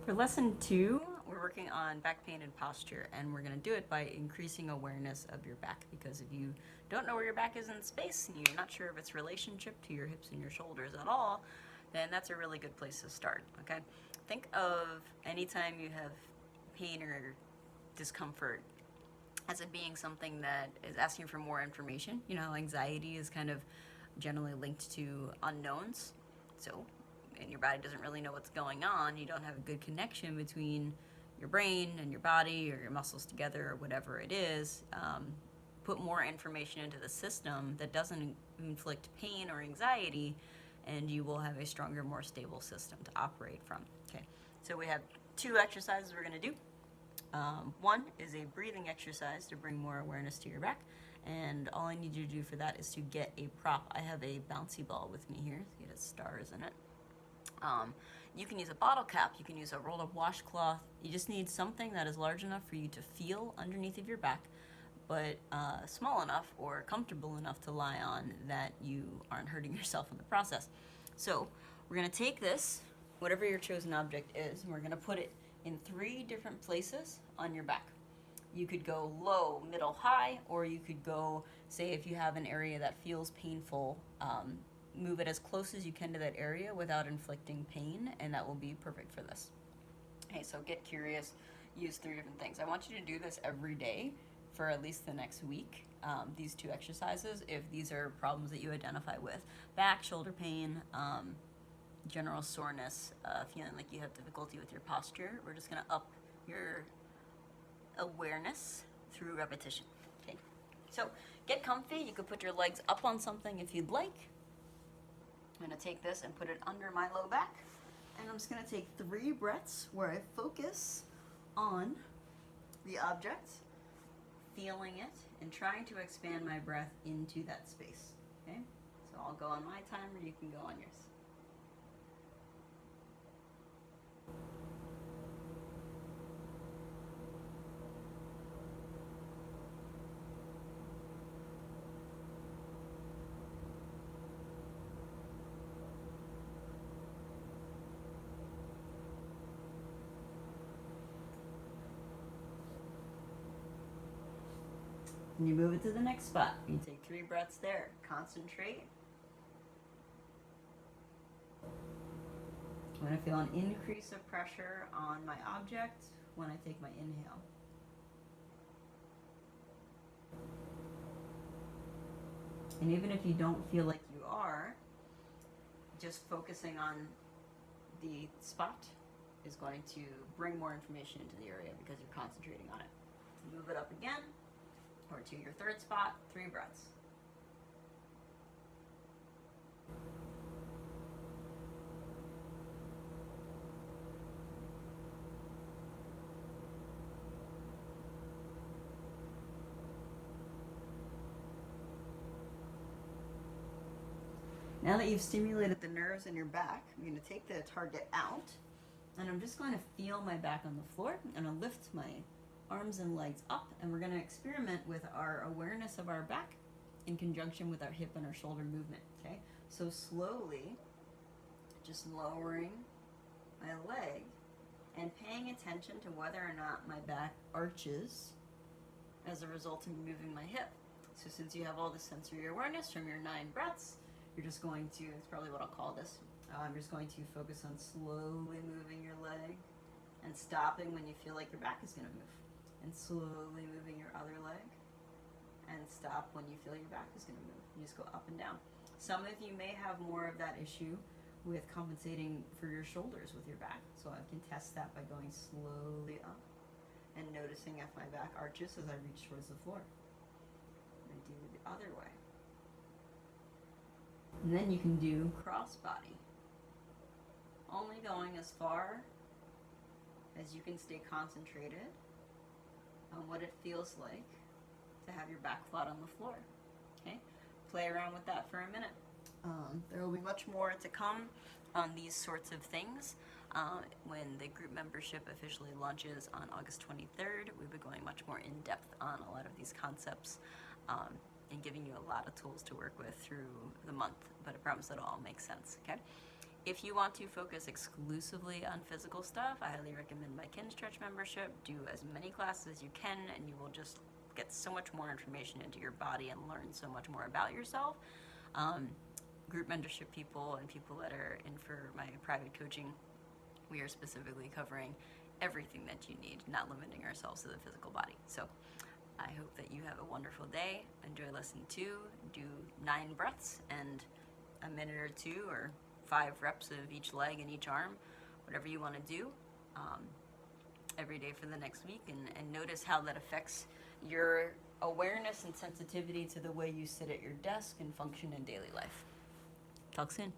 For lesson 2, we're working on back pain and posture, and we're going to do it by increasing awareness of your back, because if you don't know where your back is in space and you're not sure of its relationship to your hips and your shoulders at all, then that's a really good place to start, okay? Think of any time you have pain or discomfort as it being something that is asking for more information. You know, anxiety is kind of generally linked to unknowns. So, and your body doesn't really know what's going on, you don't have a good connection between your brain and your body or your muscles together or whatever it is. Put more information into the system that doesn't inflict pain or anxiety, and you will have a stronger, more stable system to operate from. Okay, so we have 2 exercises we're going to do. One is a breathing exercise to bring more awareness to your back, and all I need you to do for that is to get a prop. I have a bouncy ball with me here. It has stars in it. You can use a bottle cap, you can use a rolled up washcloth. You just need something that is large enough for you to feel underneath of your back, but small enough or comfortable enough to lie on that you aren't hurting yourself in the process. So we're going to take this, whatever your chosen object is, and we're going to put it in 3 different places on your back. You could go low, middle, high, or you could go, say if you have an area that feels painful, move it as close as you can to that area without inflicting pain, and that will be perfect for this. Okay, so get curious, use 3 different things. I want you to do this every day for at least the next week, these 2 exercises, if these are problems that you identify with. Back, shoulder pain, general soreness, feeling like you have difficulty with your posture. We're just going to up your awareness through repetition. Okay, so get comfy. You could put your legs up on something if you'd like. I'm going to take this and put it under my low back, and I'm just going to take 3 breaths where I focus on the object, feeling it, and trying to expand my breath into that space. Okay, so I'll go on my timer, you can go on yours. And you move it to the next spot. You take 3 breaths there. Concentrate. I'm going to feel an increase of pressure on my object when I take my inhale. And even if you don't feel like you are, just focusing on the spot is going to bring more information into the area because you're concentrating on it. Move it up again, or to your 3rd spot, 3 breaths. Now that you've stimulated the nerves in your back, I'm going to take the target out, and I'm just going to feel my back on the floor, and I'll lift my arms and legs up, and we're going to experiment with our awareness of our back in conjunction with our hip and our shoulder movement, okay? So slowly, just lowering my leg and paying attention to whether or not my back arches as a result of moving my hip. So since you have all this sensory awareness from your 9 breaths, you're just going to, it's probably what I'll call this, I'm just going to focus on slowly moving your leg and stopping when you feel like your back is going to move. And slowly moving your other leg, and stop when you feel your back is going to move. You just go up and down. Some of you may have more of that issue with compensating for your shoulders with your back. So I can test that by going slowly up and noticing if my back arches as I reach towards the floor. And do the other way. And then you can do cross body. Only going as far as you can stay concentrated on what it feels like to have your back flat on the floor. Okay, play around with that for a minute. There will be much more to come on these sorts of things when the group membership officially launches on August 23rd. We'll be going much more in depth on a lot of these concepts and giving you a lot of tools to work with through the month, but I promise it'll all make sense, okay? If you want to focus exclusively on physical stuff, I highly recommend my Kinstretch membership. Do as many classes as you can, and you will just get so much more information into your body and learn so much more about yourself. Group mentorship people and people that are in for my private coaching, we are specifically covering everything that you need, not limiting ourselves to the physical body. So I hope that you have a wonderful day. Enjoy lesson 2. Do 9 breaths and a minute or 2 or 5 reps of each leg and each arm, whatever you want to do, every day for the next week, and notice how that affects your awareness and sensitivity to the way you sit at your desk and function in daily life. Talk soon.